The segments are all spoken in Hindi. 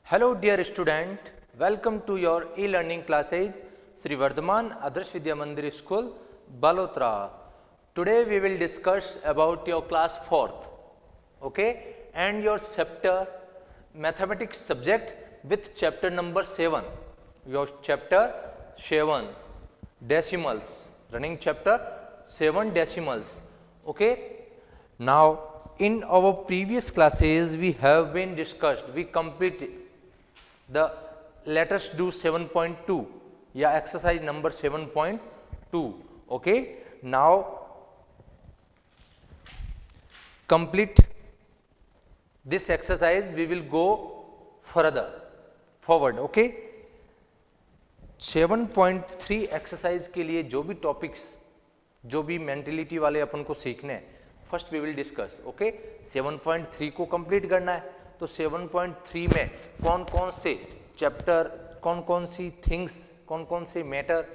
Hello dear student, welcome to your e-learning classes Sri Vardhaman Adarsh Vidya Mandir School, Balotra. Today we will discuss about your class 4th, okay, and your chapter mathematics subject with chapter number 7, your chapter 7 decimals, running chapter 7 decimals, okay. Now in our previous classes we have been discussed, we completed the let us do 7.2 या exercise number 7.2, okay. Now complete this exercise, we will go further forward, okay. 7.3 exercise के लिए जो भी टॉपिक्स, जो भी मेंटेलिटी वाले अपन को सीखने हैं, first we will discuss, okay. 7.3 को कंप्लीट करना है, तो 7.3 में कौन कौन से चैप्टर, कौन कौन सी थिंग्स, कौन कौन से मैटर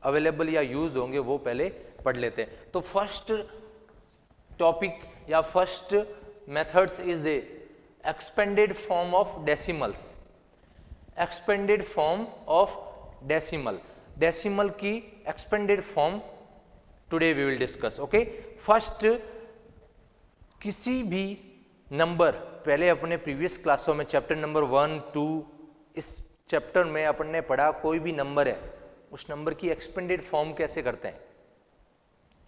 अवेलेबल या यूज होंगे वो पहले पढ़ लेते हैं. तो फर्स्ट टॉपिक या first methods is a expanded form of decimals. Expanded form of decimal, decimal की expanded form today we will discuss, okay. First, किसी भी नंबर, पहले अपने प्रीवियस क्लासों में चैप्टर नंबर 1, 2, इस चैप्टर में अपन ने पढ़ा कोई भी नंबर है, उस नंबर की एक्सपेंडेड फॉर्म कैसे करते हैं,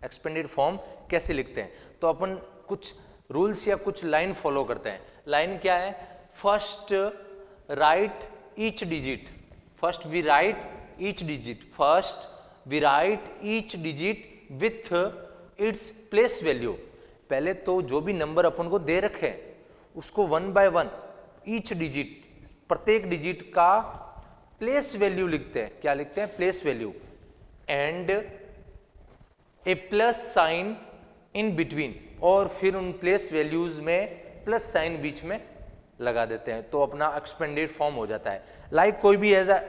एक्सपेंडेड फॉर्म कैसे लिखते हैं. तो अपन कुछ रूल्स या कुछ लाइन फॉलो करते हैं. लाइन क्या है? First write each digit, first we write each digit, first we write each digit with its place value. पहले तो जो भी नंबर अपन को दे रखे हैं उसको 1 by 1 ईच डिजिट, प्रत्येक डिजिट का प्लेस वैल्यू लिखते हैं. क्या लिखते हैं? Place value. And a plus sign in between, और फिर उन प्लेस वैल्यूज में प्लस साइन बीच में लगा देते हैं, तो अपना एक्सपेंडेड फॉर्म हो जाता है. लाइक कोई भी एज अ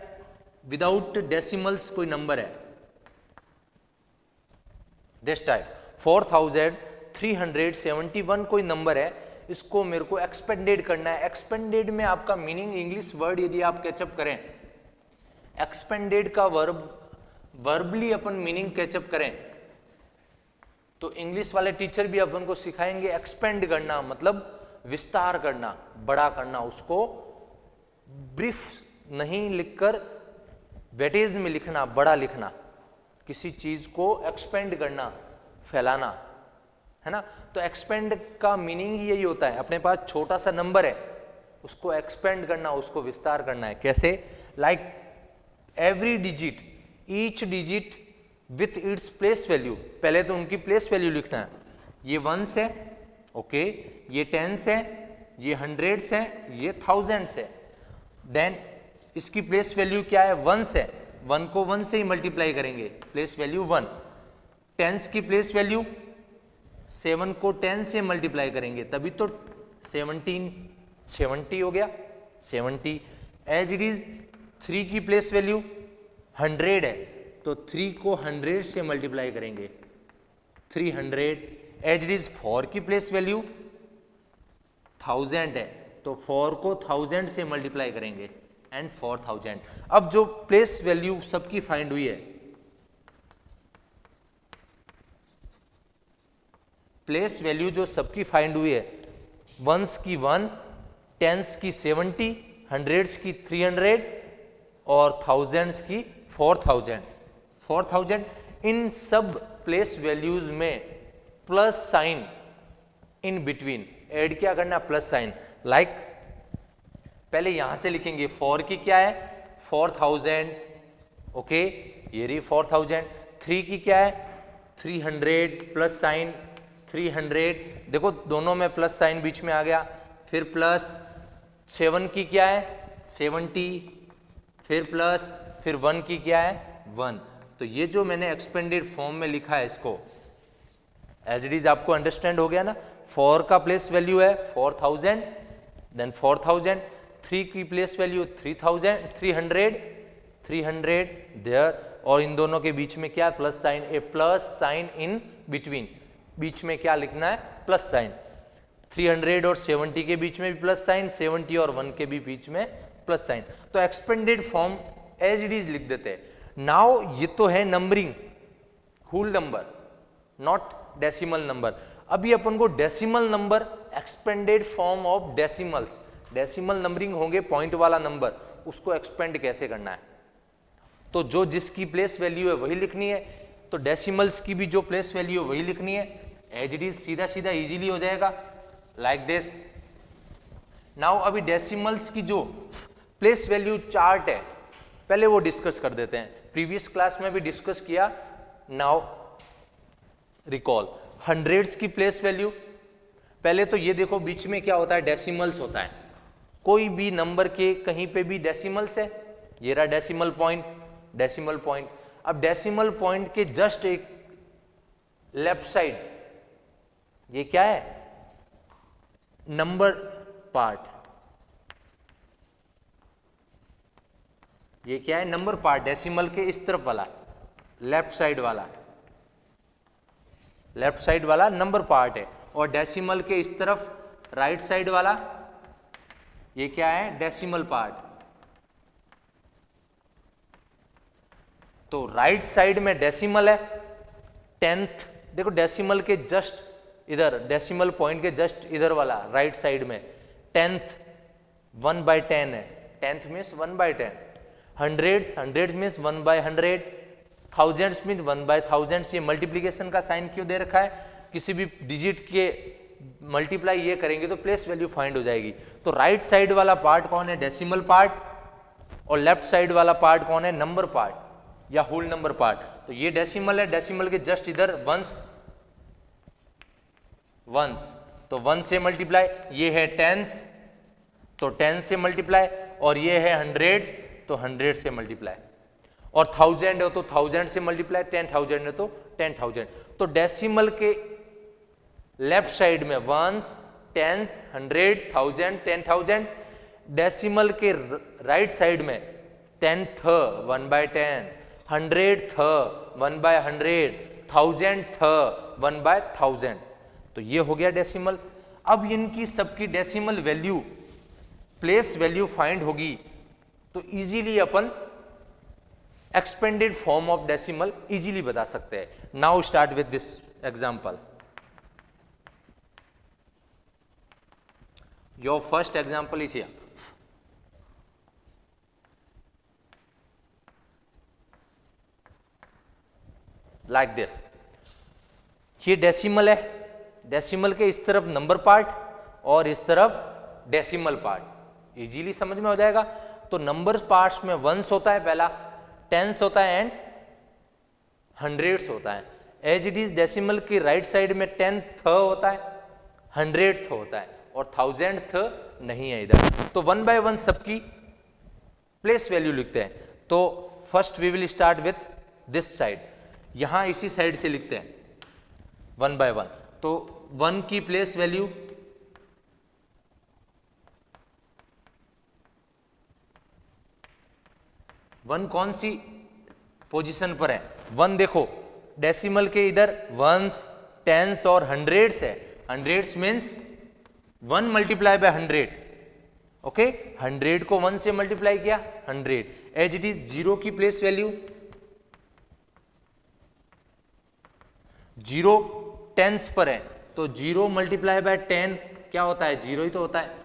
विदाउट डेसिमल्स कोई नंबर है, दिस टाइप 4371 कोई नंबर है, इसको मेरे को एक्सपेंडेड करना है. एक्सपेंडेड में आपका मीनिंग, इंग्लिश वर्ड यदि आप कैचअप करें, एक्सपेंडेड का वर्बली अपन मीनिंग कैचअप करें तो इंग्लिश वाले टीचर भी अपन को सिखाएंगे एक्सपेंड करना मतलब विस्तार करना, बड़ा करना. उसको ब्रीफ नहीं लिखकर वेटेज में लिखना, बड़ा लिखना, किसी चीज को एक्सपेंड करना, फैलाना, है ना. तो एक्सपेंड का मीनिंग ही यही होता है. अपने पास छोटा सा नंबर है, उसको एक्सपेंड करना, उसको विस्तार करना है. कैसे? Like every digit, each digit with its place value. पहले तो उनकी प्लेस वैल्यू लिखना है. ये वंस है, ओके, ये टेंस है, ये हंड्रेड्स है, ये थाउजेंड्स है. देन इसकी प्लेस वैल्यू क्या है? वंस है, 1 को 1 से ही मल्टीप्लाई करेंगे, प्लेस वैल्यू 1. टेंस की प्लेस वैल्यू 7 को 10 से मल्टीप्लाई करेंगे, तभी तो 70 हो गया, 70. एज इट इज 3 की प्लेस वैल्यू 100 है, तो 3 को 100 से मल्टीप्लाई करेंगे, 300. एज इट इज 4 की प्लेस वैल्यू 1000 है, तो 4 को 1000 से मल्टीप्लाई करेंगे एंड 4000. अब जो प्लेस वैल्यू सबकी फाइंड हुई है, प्लेस वैल्यू जो सबकी फाइंड हुई है, वंस की 1, टेंस की 70, हंड्रेड्स की 300 और थाउजेंड्स की 4000. इन सब प्लेस वैल्यूज में plus sign in between add क्या करना? Plus sign. लाइक पहले यहां से लिखेंगे 4 की क्या है? 4000, ओके, ये रही 4000. 3 की क्या है? 300 प्लस साइन 300, देखो दोनों में प्लस साइन बीच में आ गया. फिर प्लस 7 की क्या है? 70, फिर प्लस, फिर 1 की क्या है? 1. तो ये जो मैंने एक्सपेंडेड फॉर्म में लिखा है, इसको एज इट इज आपको अंडरस्टैंड हो गया ना. 4 का प्लेस वैल्यू है 4000, देन 4000. 3 की प्लेस वैल्यू 300 देयर, और इन दोनों के बीच में क्या? Plus sign. A plus sign in between, बीच में क्या लिखना है? Plus sign. 300 और 70 के बीच में भी प्लस साइन, 70 और 1 के भी बीच में प्लस साइन। तो expanded form as it is लिख देते हैं। नाउ ये तो है numbering, whole number, not decimal number. अभी अपन को decimal number, expanded form of decimals, decimal numbering होंगे पॉइंट वाला नंबर, उसको एक्सपेंड कैसे करना है। तो जो जिसकी प्लेस वैल्यू है वही लिखनी है, तो डेसिमल्स की भी जो प्लेस वैल्यू है वही लिखनी है। एज इट इज सीधा सीधा इजीली हो जाएगा लाइक दिस। नाउ अभी डेसिमल्स की जो प्लेस वैल्यू चार्ट है पहले वो डिस्कस कर देते हैं, प्रीवियस क्लास में भी डिस्कस किया। नाउ रिकॉल हंड्रेड्स की प्लेस वैल्यू। पहले तो ये देखो बीच में क्या होता है, डेसिमल्स होता है। कोई भी नंबर के कहीं पे भी डेसिमल्स है, ये रहा डेसिमल पॉइंट, डेसिमल पॉइंट। अब डेसिमल पॉइंट के जस्ट एक लेफ्ट साइड ये क्या है, नंबर पार्ट। ये क्या है, नंबर पार्ट, डेसिमल के इस तरफ वाला, लेफ्ट साइड वाला, लेफ्ट साइड वाला नंबर पार्ट है। और डेसिमल के इस तरफ राइट साइड वाला ये क्या है, डेसिमल पार्ट। तो राइट साइड में डेसिमल है, टेंथ। देखो डेसिमल के जस्ट इधर, डेसिमल पॉइंट के जस्ट इधर वाला राइट साइड में टेंथ 1/10 है, tenth means 1/10। Hundreds, hundred means 1/100, thousands means 1/1000। ये मल्टीप्लीकेशन का साइन क्यों दे रखा है, किसी भी डिजिट के मल्टीप्लाई ये करेंगे तो प्लेस वैल्यू फाइंड हो जाएगी। तो राइट साइड वाला पार्ट कौन है, डेसिमल पार्ट, और लेफ्ट साइड वाला पार्ट कौन है, नंबर पार्ट या होल नंबर पार्ट। तो ये डेसिमल है, डेसिमल के जस्ट इधर वंस, वंस तो 1 से मल्टीप्लाई, ये है टेंस तो 10 से मल्टीप्लाई, और ये है हंड्रेड्स तो 100 से मल्टीप्लाई, और 1000 हो तो 1000 से मल्टीप्लाई, 10,000 है तो 10,000। तो डेसिमल के लेफ्ट साइड में वंस, टेंस, 100, 1000, 10,000। डेसिमल के राइट साइड में 10th 1/10, 100th 1/100, 1000th 1/1000। तो ये हो गया डेसिमल। अब इनकी सबकी decimal value, place value find होगी तो easily upon expanded form of decimal easily बता सकते हैं। Now start with this example. Your first example is here. Like this, ये डेसिमल है, डेसिमल के इस तरफ नंबर पार्ट और इस तरफ डेसिमल पार्ट, इजीली समझ में हो जाएगा। तो नंबर पार्ट्स में वंस होता है पहला, टेंस होता है एंड हंड्रेड्स होता है। एज इट इज डेसिमल की राइट साइड में 10th होता है, 100th होता है, और 1000th नहीं है इधर। तो 1/1 सबकी प्लेस वैल्यू लिखते हैं। तो first we will start with this side, यहां इसी साइड से लिखते हैं 1/1। तो 1 की प्लेस वैल्यू वन कौन सी पोजीशन पर है, 1 देखो डेसिमल के इधर वंस, टेंस और हंड्रेड्स है। Hundreds means 1 multiply by 100, okay. 100 को 1 से मल्टीप्लाई किया 100। एज इट इज 0 की प्लेस वैल्यू, 0 टेंस पर है तो 0 मल्टीप्लाई बाय 10 क्या होता है, 0 ही तो होता है।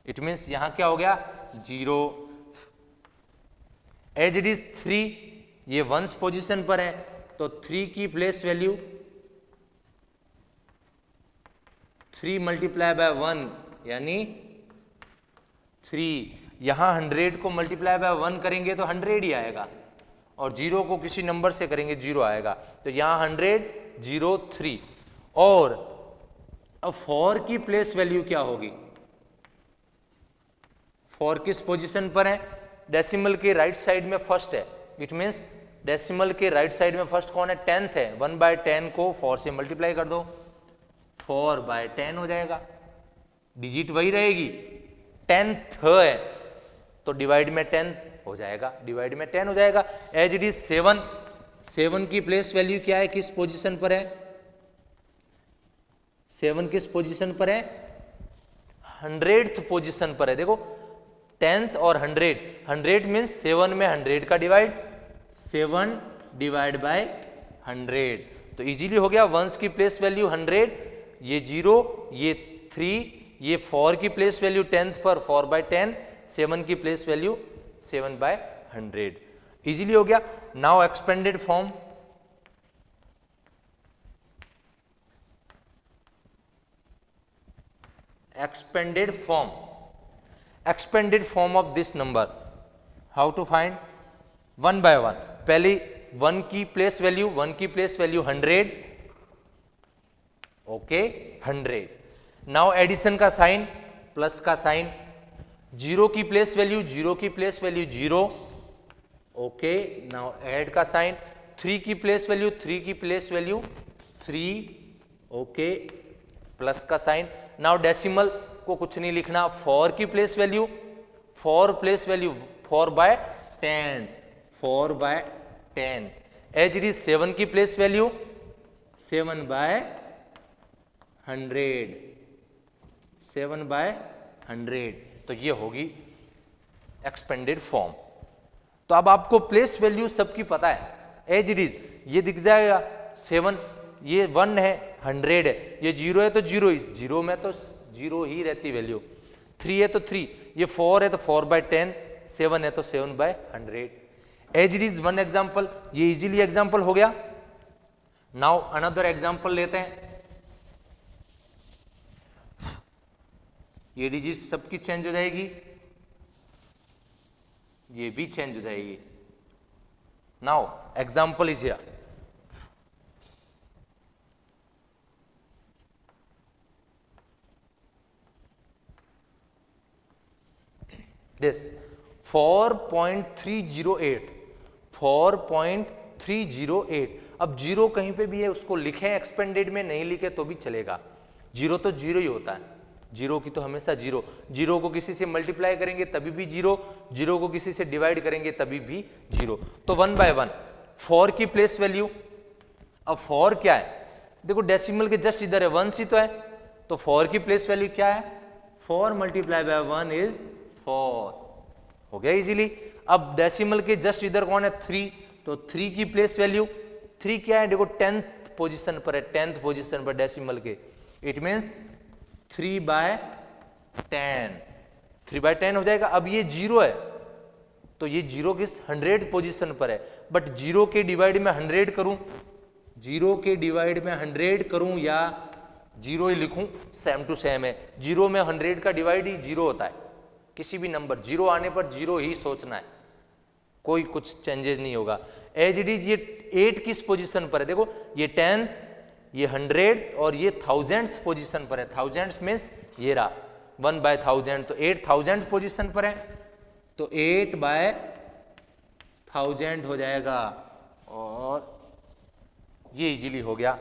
इट मीन्स यहां क्या हो गया, 0। एज इट इज 3, ये वंस पोजीशन पर है तो 3 की प्लेस वैल्यू 3 मल्टीप्लाई बाय 1 यानी 3। यहां 100 को मल्टीप्लाई बाय 1 करेंगे तो 100 ही आएगा, और 0 को किसी नंबर से करेंगे 0 आएगा। तो यहां 100, 0, 3। और अब 4 की प्लेस वैल्यू क्या होगी, 4 किस पोजीशन पर है, डेसिमल के राइट साइड में फर्स्ट है। इट मीन्स डेसिमल के राइट साइड में फर्स्ट कौन है, 10th है। 1/10 को 4 से मल्टीप्लाई कर दो, 4/10 हो जाएगा, डिजिट वही रहेगी। 10th है तो डिवाइड में 10 हो जाएगा, डिवाइड में 10 हो जाएगा। एज इट इज 7 की प्लेस वैल्यू क्या है, किस पोजीशन पर है, 7 किस पोजीशन पर है? 100th पोजीशन पर है। देखो 10th और 100 मीन्स 7 में 100 का डिवाइड, 7 डिवाइड बाय 100, तो इजीली हो गया। वंस की प्लेस वैल्यू 100, ये 0, ये 3, ये 4 की प्लेस वैल्यू 10th पर 4/10, 7 की प्लेस वैल्यू 7/100, इजीली हो गया। Now expanded form, expanded form of this number, how to find? One by one. पहले 1 की place value 100, okay 100। Now addition का साइन, प्लस का साइन, 0 की place value 0, okay. Now add का साइन, 3 की प्लेस वैल्यू 3, ओके, प्लस का साइन। नाउ डेसिमल को कुछ नहीं लिखना, 4 की place value 4/10, 4/10, as it is 7 की प्लेस वैल्यू 7/100, तो ये होगी एक्सपेंडेड फॉर्म। तो अब आपको प्लेस वैल्यू सबकी पता है, एज इट इज ये दिख जाएगा 7, ये 1 है, 100 है, ये 0 है तो 0 में तो 0 ही रहती वैल्यू, 3 है तो 3, ये 4 है तो 4/10, 7 है तो 7/100, as it is. One example, ये इजीली एग्जाम्पल हो गया। नाउ अनदर एग्जाम्पल लेते हैं। ये डिजिट सबकी चेंज हो जाएगी, ये भी चेंज हो जाएगी। Now example is here, this 4.308। अब 0 कहीं पे भी है उसको लिखें एक्सपेंडेड में, नहीं लिखे तो भी चलेगा। 0 तो 0 ही होता है, 0 की तो हमेशा 0 को किसी से मल्टीप्लाई करेंगे तभी भी 0 को किसी से डिवाइड करेंगे तभी भी 0। तो 1 बाय 1, 4 की प्लेस वैल्यू, अब 4 क्या है? देखो डेसिमल के जस्ट इधर है, 1 ही तो है, तो 4 की प्लेस वैल्यू क्या है? 4 मल्टीप्लाई बाय 1 इज 4, हो गया इजीली। अब डेसिमल के जस्ट इधर कौन है? 3, तो 3 की प्लेस वैल्यू 3 क्या है? देखो 10th पोजीशन पर है, 10th पोजीशन पर डेसिमल के, इट मींस 3/10 हो जाएगा। अब ये 0 है तो ये 0 किस 100th पोजीशन पर है, बट 0 के डिवाइड में 100 करूं, 0 के डिवाइड में 100 करूं या 0 ही लिखूं, सेम टू सेम है। 0 में 100 का डिवाइड ही 0 होता है, किसी भी नंबर 0 आने पर 0 ही सोचना है, कोई कुछ चेंजेस नहीं होगा। एज इट इज, ये 8 किस पोजीशन पर है? देखो ये 10, ये 100 और ये 1000th पोजीशन पर है। 1000 मीन्स ये रहा 1/1000, तो 8000th पोजीशन पर है, तो 8/1000 हो जाएगा। और ये इजीली हो गया,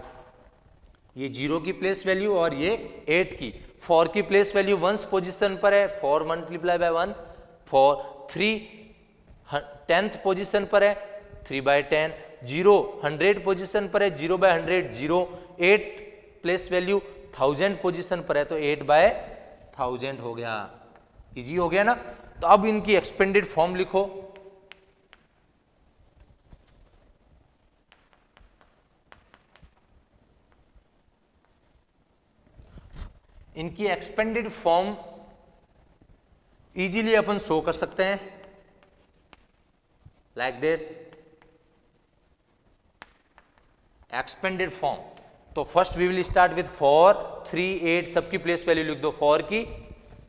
ये 0 की प्लेस वैल्यू और ये 8 की। 4 की प्लेस वैल्यू 1st पोजीशन पर है, 4 मल्टीप्लाई बाय 1 4। 3 10th पोजीशन पर है, 3/10। 0 100 पोजीशन पर है, 0/100 0। 8 प्लेस वैल्यू 1000 पोजीशन पर है, तो 8/1000 हो गया, इजी हो गया ना। तो अब इनकी एक्सपेंडेड फॉर्म लिखो। इनकी एक्सपेंडेड फॉर्म इजीली अपन शो कर सकते हैं लाइक दिस, एक्सपेंडेड फॉर्म। तो first we will start with 4, 3, 8, सबकी प्लेस वैल्यू लिख दो। 4 की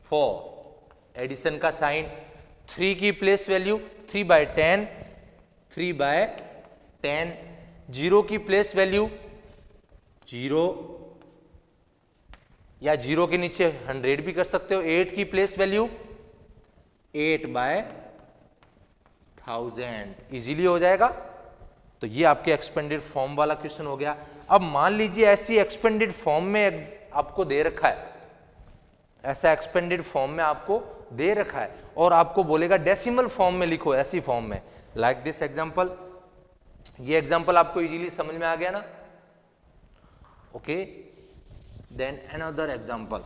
4, एडिशन का साइन, 3 की प्लेस वैल्यू 3/10, 3/10। 0 की प्लेस वैल्यू 0 या 0 के नीचे 100 भी कर सकते हो। 8 की प्लेस वैल्यू 8/1000, इजीली हो जाएगा। तो ये आपके एक्सपेंडेड फॉर्म वाला क्वेश्चन हो गया। अब मान लीजिए ऐसी एक्सपेंडेड फॉर्म में आपको दे रखा है, ऐसा एक्सपेंडेड फॉर्म में आपको दे रखा है और आपको बोलेगा डेसिमल फॉर्म में लिखो, ऐसी फॉर्म में, लाइक दिस एग्जांपल। ये एग्जांपल आपको इजीली समझ में आ गया ना? Okay, then another example.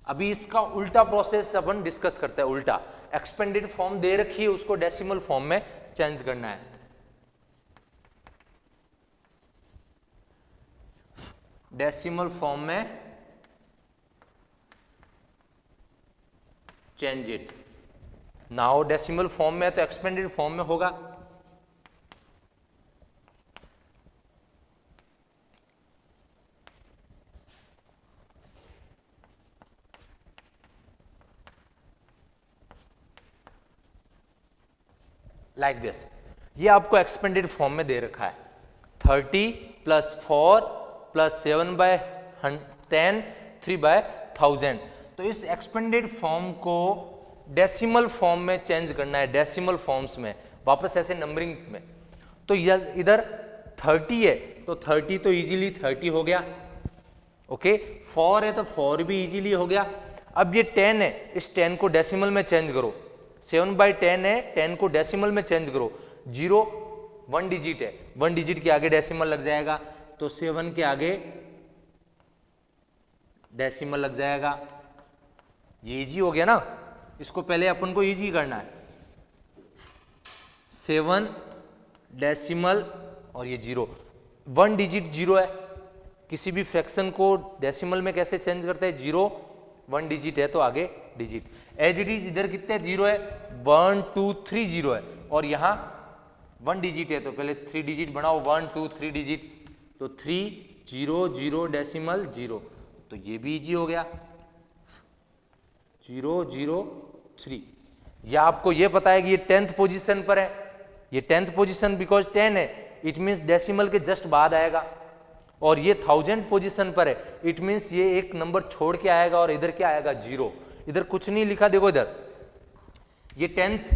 अभी इसका उल्टा प्रोसेस अपन डिस्कस करते हैं। उल्टा एक्सपेंडेड फॉर्म दे रखी है, उसको डेसिमल फॉर्म में चेंज करना है। डेसिमल फॉर्म में change it. Now decimal form में है तो एक्सपेंडेड फॉर्म में होगा। Like this. ये आपको एक्सपेंडेड फॉर्म में दे रखा है 30 + 4 + 7/10 3/1000। तो इस एक्सपेंडेड फॉर्म को डेसिमल फॉर्म में चेंज करना है, डेसिमल फॉर्म्स में वापस ऐसे नंबरिंग में। तो इधर 30 है तो 30 तो इजीली 30 हो गया। ओके, 4 है तो 4 भी इजीली हो गया। अब ये 10 है, इस 10 को डेसिमल में चेंज करो। 7/10 है, 10 को डेसिमल में चेंज करो। 0 1 डिजिट है, 1 डिजिट के आगे डेसिमल लग जाएगा, तो 7 के आगे डेसिमल लग जाएगा। ये इजी हो गया ना। इसको पहले अपन को इजी करना है। 7 डेसिमल और ये 0, 1 डिजिट 0 है। किसी भी फ्रैक्शन को डेसिमल में कैसे चेंज करते हैं? 0 1 डिजिट है तो आगे डिजिट। एज इट इज इधर कितने 0 है? 1 2 3 0 है, और यहाँ 1 डिजिट है तो पहले 3 डिजिट बनाओ। 1 2 3 डिजिट, तो 3 0 0 डेसिमल 0, तो ये भी इजी हो गया। 0 0 3। या आपको ये पता है कि ये 10th पोजीशन पर है। ये 10th पोजीशन बिकॉज 10 है, इट मीन्स डेसिमल के जस्ट बाद आएगा। और ये 1000 पोजीशन पर है, इट मीन्स ये एक नंबर छोड़ के आएगा। और इधर क्या आएगा? 0। इधर कुछ नहीं लिखा, देखो इधर ये 10th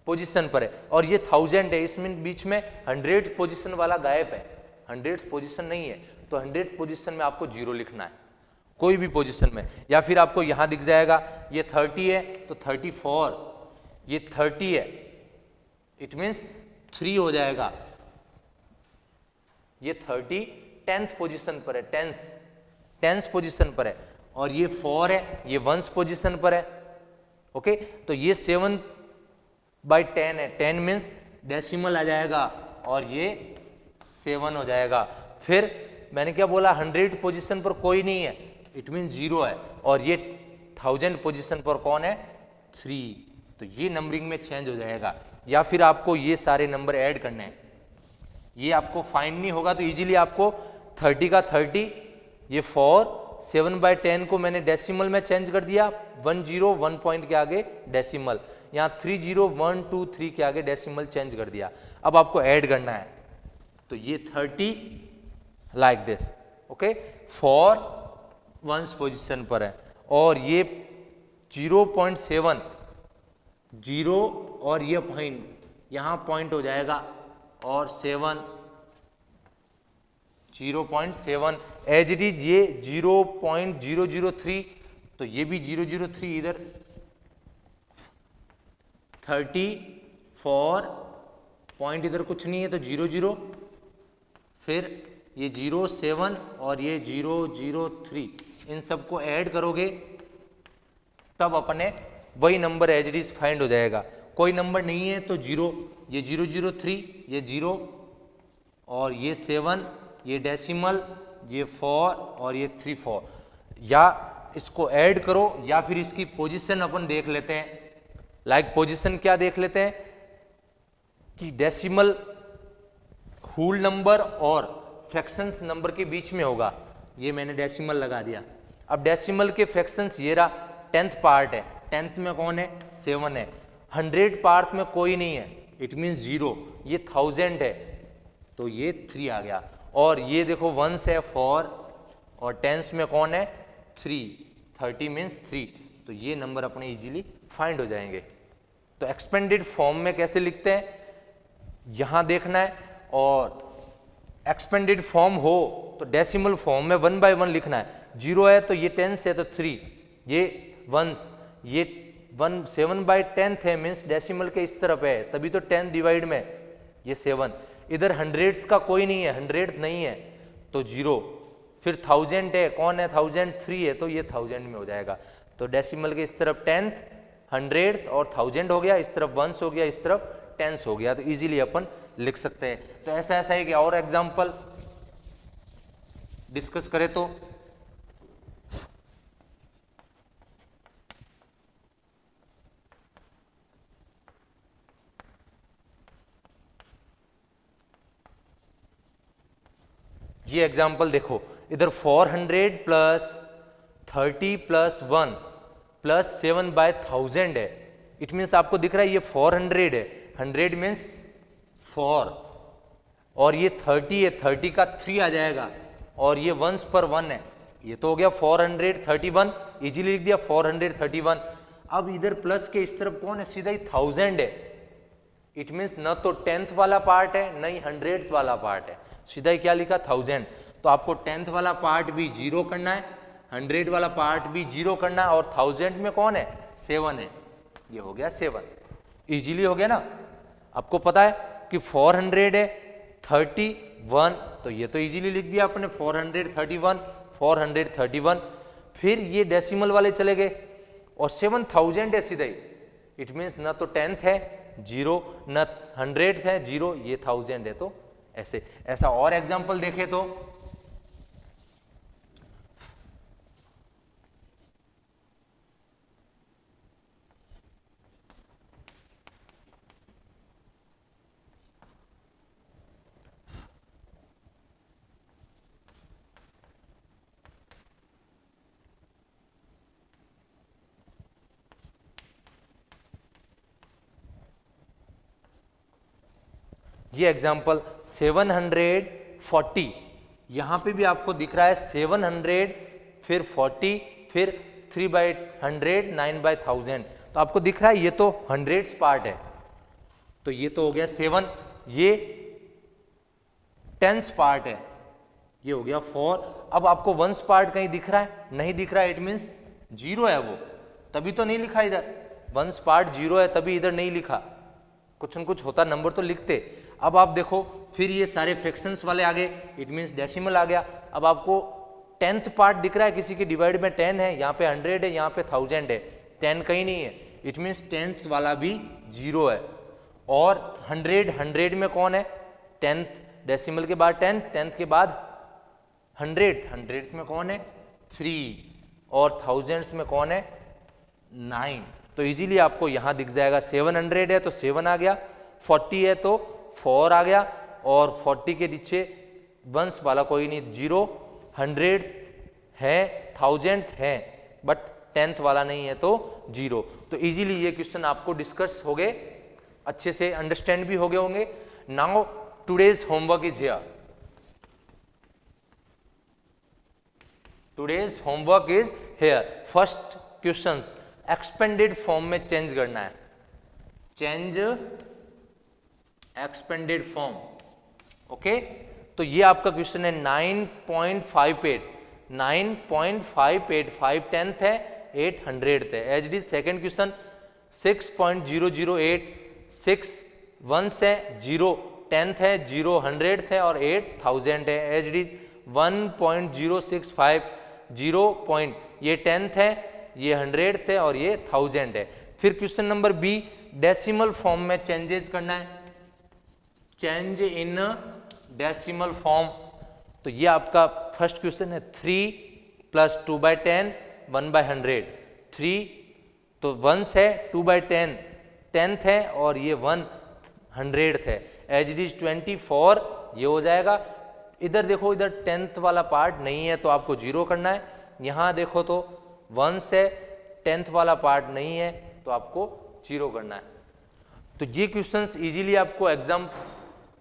पोजीशन पर है और ये 1000 है, इसमें बीच में 100 पोजीशन वाला गायब है। 100 पोजीशन नहीं है, तो 100 पोजीशन में आपको 0 लिखना है, कोई भी पोजीशन में। या फिर आपको यहां दिख जाएगा ये 30 है तो 34, ये 30 है, इट मीन्स 3 हो जाएगा। ये 30 10th पोजीशन पर है, 10th पोजीशन पर है, और ये 4 है, ये 1st पोजीशन पर है। ओके, तो ये 7/10 है, 10 मीन्स डेसिमल आ जाएगा और ये 7 हो जाएगा। फिर मैंने क्या बोला? 100 पोजीशन पर कोई नहीं है, इट मीन 0 है, और ये 1000 पोजीशन पर कौन है? 3, तो ये नंबरिंग में चेंज हो जाएगा। या फिर आपको ये सारे नंबर ऐड करने हैं, ये आपको फाइंड नहीं होगा तो इजीली आपको 30 का 30, ये 4, 7/10 को मैंने डेसिमल में चेंज कर दिया, 1 0 1 पॉइंट के आगे डेसिमल, यहाँ 3 0 1 2 3 के आगे डेसिमल चेंज कर दिया। अब आपको ऐड करना है, तो ये 30 like this. Okay, 4 1st position पर है, और ये 0.7 0 और ये पॉइंट यहाँ पॉइंट हो जाएगा, और 7 0.7 एज इट इज ये 0.003, तो ये भी 003 इधर 34 पॉइंट इधर कुछ नहीं है तो 00, फिर ये 07 और ये 003, इन सबको ऐड करोगे तब अपने वही number as it is find हो जाएगा। कोई नंबर नहीं है तो 0, ये 003, ये 0 और ये 7, ये डेसिमल, ये 4 और ये 34। या इसको ऐड करो या फिर इसकी पोजीशन अपन देख लेते हैं। लाइक पोजीशन क्या देख लेते हैं कि डेसिमल होल नंबर और फ्रैक्शंस नंबर के बीच में होगा। ये मैंने डेसिमल लगा दिया। अब डेसिमल के फ्रैक्शंस ये रहा, 10th पार्ट है, 10th में कौन है? 7 है। 100 पार्ट में कोई नहीं है, इट मीन्स 0। ये 1000 है तो ये 3 आ गया। और ये देखो 1s है 4 और 10s में कौन है? 3, 30 मीन्स 3, तो ये नंबर अपने इजीली फाइंड हो जाएंगे। तो एक्सपेंडेड फॉर्म में कैसे लिखते हैं यहां देखना है, और एक्सपेंडेड फॉर्म हो तो डेसिमल फॉर्म में 1 by 1 लिखना है। 0 है तो ये 10s है तो 3, ये 1s, ये 7/10 है मीन्स डेसिमल के इस तरफ है, तभी तो 10 डिवाइड में ये 7। इधर 100s का कोई नहीं है, 100 नहीं है, तो 0, फिर 1000 है, कौन है 1003 है, तो ये 1000 में हो जाएगा। तो डेसिमल के इस तरफ 10th, 100th और 1000 हो गया, इस तरफ 1s हो गया, इस तरफ 10s हो गया, तो इजीली अपन लिख सकते हैं। तो ऐसा ऐसा है कि और एग्जांपल डिस्कस करें तो ये एग्जाम्पल देखो, इधर 400 प्लस 30 प्लस 1 प्लस 7/1000 है। इट मीन्स आपको दिख रहा है ये 400 है, 100 मीन्स 4, और ये 30 है, 30 का 3 आ जाएगा, और ये 1s पर 1 है, ये तो हो गया 431, इजीली लिख दिया 431। अब इधर प्लस के इस तरफ कौन है, सीधा ही 1000 है। इट मीन्स न तो 10th वाला पार्ट है, न ही 100th वाला पार्ट है, सीधा ही क्या लिखा 1000। तो आपको 10th वाला पार्ट भी 0 करना है, 100 वाला पार्ट भी 0 करना है, और 1000 में कौन है 7 है, ये हो गया 7, इजीली हो गया ना। आपको पता है कि 400 है 31, तो ये तो इजीली लिख दिया आपने 431, 431। फिर ये डेसिमल वाले चले गए, और 7000 है सीधा ही, इट मीन्स न तो 10th है 0, न 100th है 0, ये 1000 है, तो ऐसे। ऐसा और एग्जांपल देखें तो ये एग्जांपल 740, यहां पे भी आपको दिख रहा है 700 फिर 40 फिर 3/100 9/1000, तो आपको दिख रहा है ये तो 100s पार्ट है, तो ये तो हो गया 7, ये 10s पार्ट है, ये हो गया 4। अब आपको 1s पार्ट कहीं दिख रहा है, नहीं दिख रहा है, इट मीन्स 0 है वो, तभी तो नहीं लिखा इधर, 1s पार्ट 0 है तभी इधर नहीं लिखा, कुछ न कुछ होता नंबर तो लिखते। अब आप देखो फिर ये सारे फ्रैक्शंस वाले आ गए, इट मीन्स डेसिमल आ गया। अब आपको 10th पार्ट दिख रहा है, किसी के डिवाइड में 10 है, यहाँ पे 100 है, यहाँ पे 1000 है, 10 कहीं नहीं है, इट मीन्स 10th वाला भी 0 है। और 100 में कौन है 10th, डेसिमल के बाद 10, 10th के बाद 100th में कौन है 3, और 1000s में कौन है 9, तो इजीली आपको यहाँ दिख जाएगा 700 है तो 7 आ गया, 40 है तो 4 आ गया, और 40 के नीचे 1s वाला कोई नहीं 0, 100 है 1000 है बट 10th वाला नहीं है तो 0। तो इजीली ये क्वेश्चन आपको डिस्कस हो गए, अच्छे से अंडरस्टैंड भी हो गए होंगे। Now today's homework is here, today's homework is here. First question expanded form में चेंज करना है, चेंज एक्सपेंडेड फॉर्म, ओके। तो ये आपका क्वेश्चन है 9.58, 9.58, 5 10th है 8 100th है। As it is second question 6.008, 6 1s है, 0 10th है, 0 100th है और 8 1000 है। एज इट इज 1.065, 0 पॉइंट, ये 10th है, ये 100th है और ये 1000 है। फिर question number B, decimal form में चेंजेस करना है, चेंज इन डेसिमल फॉर्म। तो ये आपका फर्स्ट क्वेश्चन है 3 प्लस 2/10 1/100, 3 तो 1s है, 2/10 10th है और ये 100th है। एज इट इज 24 ये हो जाएगा। इधर देखो, इधर 10th वाला पार्ट नहीं है तो आपको 0 करना है, यहाँ देखो तो 1s है, 10th वाला पार्ट नहीं है तो आपको 0 करना है। तो ये क्वेश्चंस इजीली आपको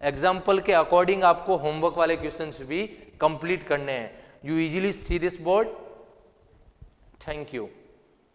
एग्जाम्पल के अकॉर्डिंग आपको होमवर्क वाले क्वेश्चंस भी कंप्लीट करने हैं। You easily see this board. Thank you.